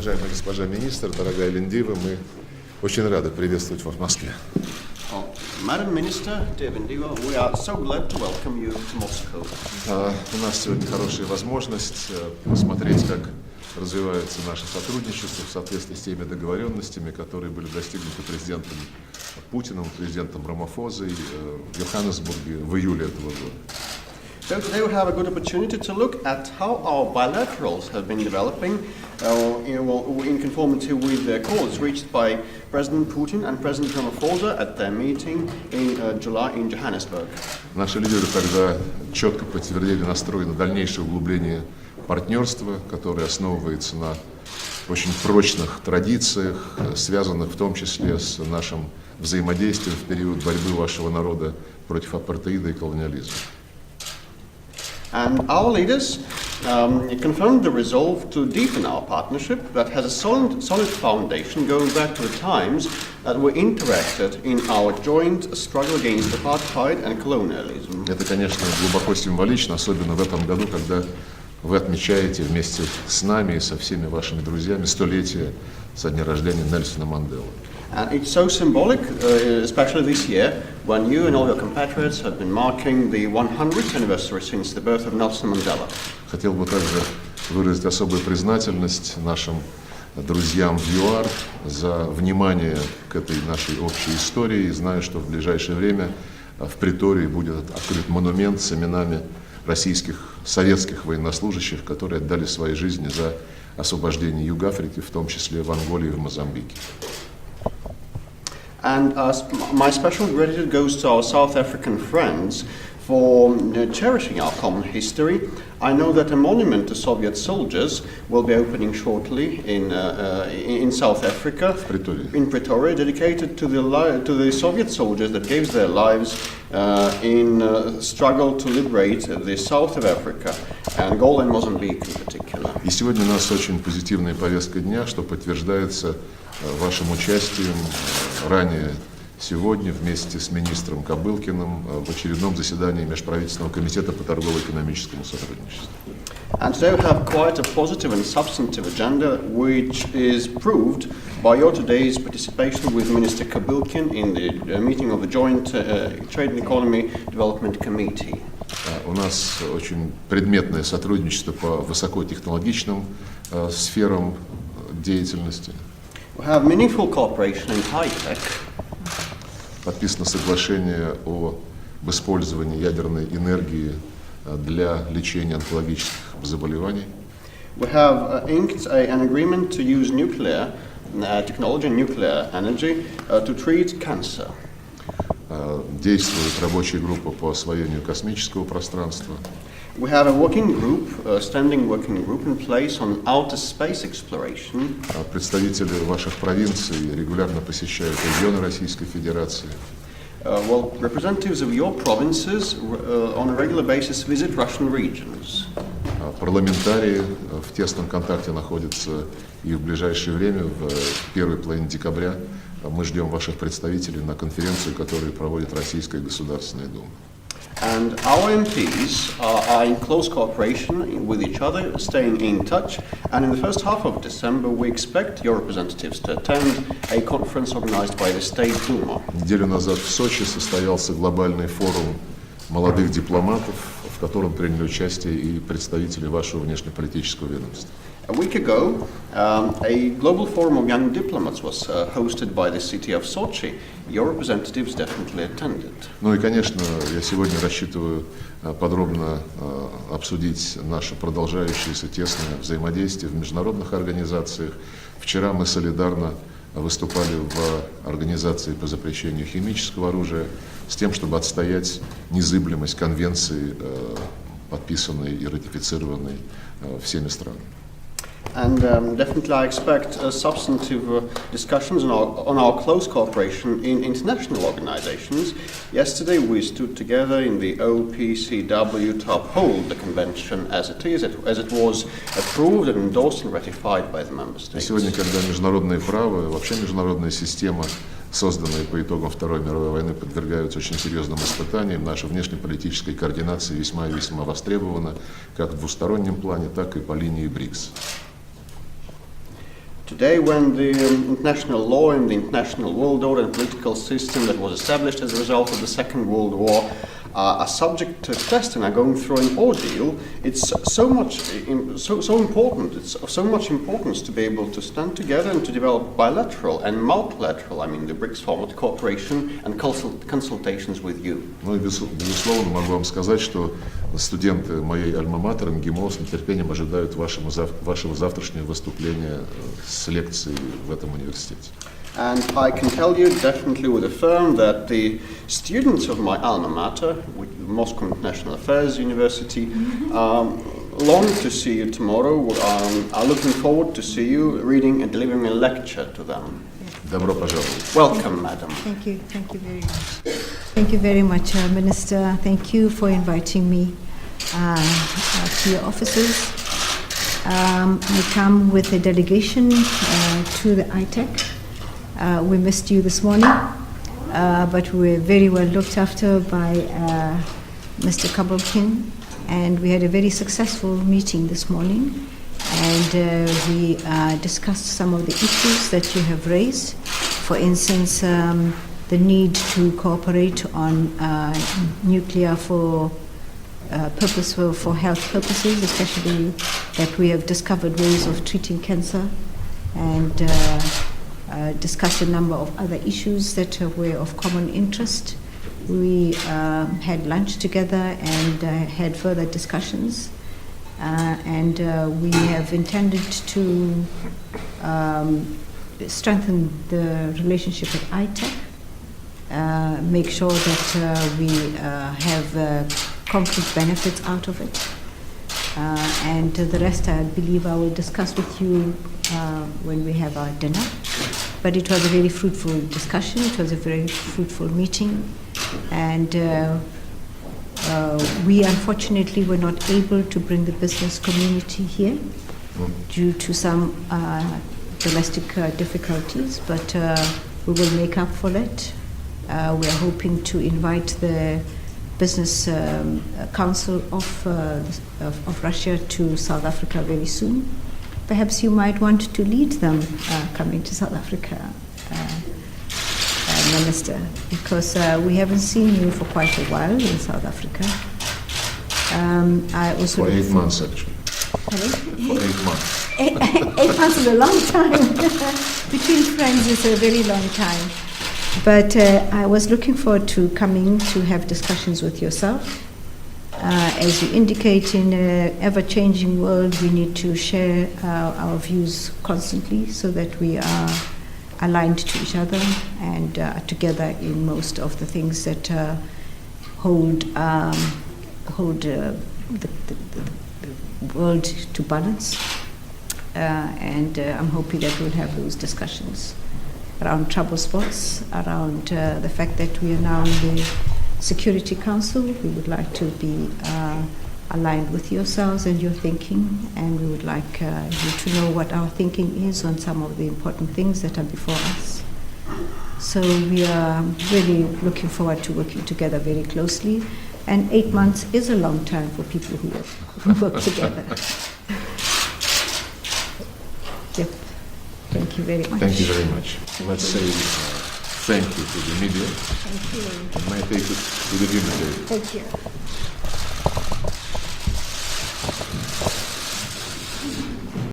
Уважаемая госпожа министр, дорогая Линдиве, мы очень рады приветствовать вас в Москве. Madam Minister, dear Lindiwe, we are so glad to welcome you to Moscow. У нас сегодня хорошая возможность посмотреть, как развивается наше сотрудничество в соответствии с теми договоренностями, которые были достигнуты президентом Путиным, президентом Рамафозой в Йоханнесбурге в июле этого года. So today we have a good opportunity to look at how our bilaterals have been developing in conformity with the accords reached by President Putin and President Ramaphosa at their meeting in July in Johannesburg. Наши лидеры тогда четко подтвердили настрой на дальнейшее углубление партнерства, которое основывается на очень прочных традициях, связанных в том числе с нашим взаимодействием в период борьбы вашего народа против апартеида и колониализма. And our leaders confirmed the resolve to deepen our partnership that has a solid foundation going back to the times that we interacted in our joint struggle against apartheid and colonialism. Это, конечно, глубоко символично, особенно в этом году, когда вы отмечаете вместе с нами и со всеми вашими друзьями столетие со дня рождения Нельсона Манделы. And it's so symbolic, especially this year, when you and all your compatriots have been marking the 100th anniversary since the birth of Nelson Mandela. Хотел бы также выразить особую признательность нашим друзьям в ЮАР за внимание к этой нашей общей истории. И знаю, что в ближайшее время в Претории будет открыт монумент с именами российских, советских военнослужащих, которые отдали свои жизни за освобождение Юг-Африки, в том числе в Анголе и в Мозамбике. And my special gratitude goes to our South African friends for cherishing our common history. I know that a monument to Soviet soldiers will be opening shortly in South Africa, in Pretoria, dedicated to the Soviet soldiers that gave their lives in struggle to liberate the south of Africa, Angola and Mozambique in particular. И сегодня у нас очень позитивная повестка дня, что подтверждается вашим участием ранее сегодня вместе с министром Кобылкиным в очередном заседании Межправительственного комитета по торгово-экономическому сотрудничеству. And today we have quite a positive and substantive agenda, which is proved by your today's participation with Minister Kobylkin in the meeting of the Joint Trade and Economy Development Committee. У нас очень предметное сотрудничество по высокотехнологичным сферам деятельности. We have meaningful cooperation in high-tech. Подписано соглашение об использовании ядерной энергии для лечения онкологических заболеваний. We have inked an agreement to use nuclear technology and nuclear energy to treat cancer. Действует рабочая группа по освоению космического пространства. We have a working group, a standing working group in place on outer space exploration. Представители ваших провинций регулярно посещают регионы Российской Федерации. Well, representatives of your provinces on a regular basis visit Russian regions. Парламентарии в тесном контакте находятся и в ближайшее время, в первой половине декабря, мы ждем ваших представителей на конференцию, которую проводит Российская Государственная Дума. And our MPs are in close cooperation with each other, staying in touch. And in the first half of December, we expect your representatives to attend a conference organized by the State Duma. Неделю назад в Сочи состоялся глобальный форум молодых дипломатов, в котором приняли участие и представители вашего внешнеполитического ведомства. A week ago, a global forum of young diplomats was hosted by the city of Sochi. Your representatives definitely attended. Ну и, конечно, я сегодня рассчитываю подробно обсудить наше продолжающееся тесное взаимодействие в международных организациях. Вчера мы солидарно выступали в Организации по запрещению химического оружия с тем, чтобы отстоять незыблемость конвенции, подписанной и ратифицированной всеми странами. And definitely I expect substantive discussions on our close cooperation in international organizations. Yesterday we stood together in the OPCW to uphold the convention as it was approved and endorsed and ratified by the member states. Сегодня, когда международное право, вообще международная система, созданные по итогам Второй мировой войны, подвергаются очень серьезным испытаниям, наша внешнеполитическая координация весьма и весьма востребована как в двустороннем плане, так и по линии BRICS. Today, when the international law and the international world order and political system that was established as a result of the Second World War are subject to test and are going through an ordeal, it's so important. It's of so much importance to be able to stand together and to develop bilateral and multilateral, the BRICS format cooperation and consultations with you. Ну и безусловно могу вам сказать, что студенты моей альма-матер МГИМО с нетерпением ожидают вашего завтрашнего выступления с лекцией в этом университете. And I can tell you definitely with affirm that the students of my alma mater, Moscow International Affairs University, long to see you tomorrow, are looking forward to see you reading and delivering a lecture to them. Добро пожаловать. Welcome, madam. Thank you very much. Thank you very much, Minister. Thank you for inviting me to your offices. I come with a delegation to the ITEC. We missed you this morning, but we were very well looked after by Mr. Kabalkin, and we had a very successful meeting this morning, and we discussed some of the issues that you have raised. For instance, the need to cooperate on nuclear for health purposes, especially that we have discovered ways of treating cancer, and discussed a number of other issues that were of common interest. We had lunch together and had further discussions, and we have intended to strengthen the relationship with ITEC, make sure that we have concrete benefits out of it. And the rest, I believe, I will discuss with you when we have our dinner. But it was a very fruitful discussion. It was a very fruitful meeting. And we unfortunately were not able to bring the business community here due to some domestic difficulties, but we will make up for it. We are hoping to invite the Business Council of Russia to South Africa very soon. Perhaps you might want to lead them coming to South Africa, Minister, because we haven't seen you for quite a while in South Africa. I also For 8 months, actually. Pardon? For 8 months. 8 months is a long time. Between friends, it's a very long time. But I was looking forward to coming to have discussions with yourself. As you indicate, in an ever-changing world, we need to share our views constantly so that we are aligned to each other and together in most of the things that hold the world to balance. And I'm hoping that we'll have those discussions around trouble spots, around the fact that we are now in the Security Council. We would like to be aligned with yourselves and your thinking, and we would like you to know what our thinking is on some of the important things that are before us. So we are really looking forward to working together very closely, and 8 months is a long time for people who work together. Yep. Thank you very much. Thank you very much. Let's say thank you to the media. Thank you. May I take it to the dinner table? Thank you.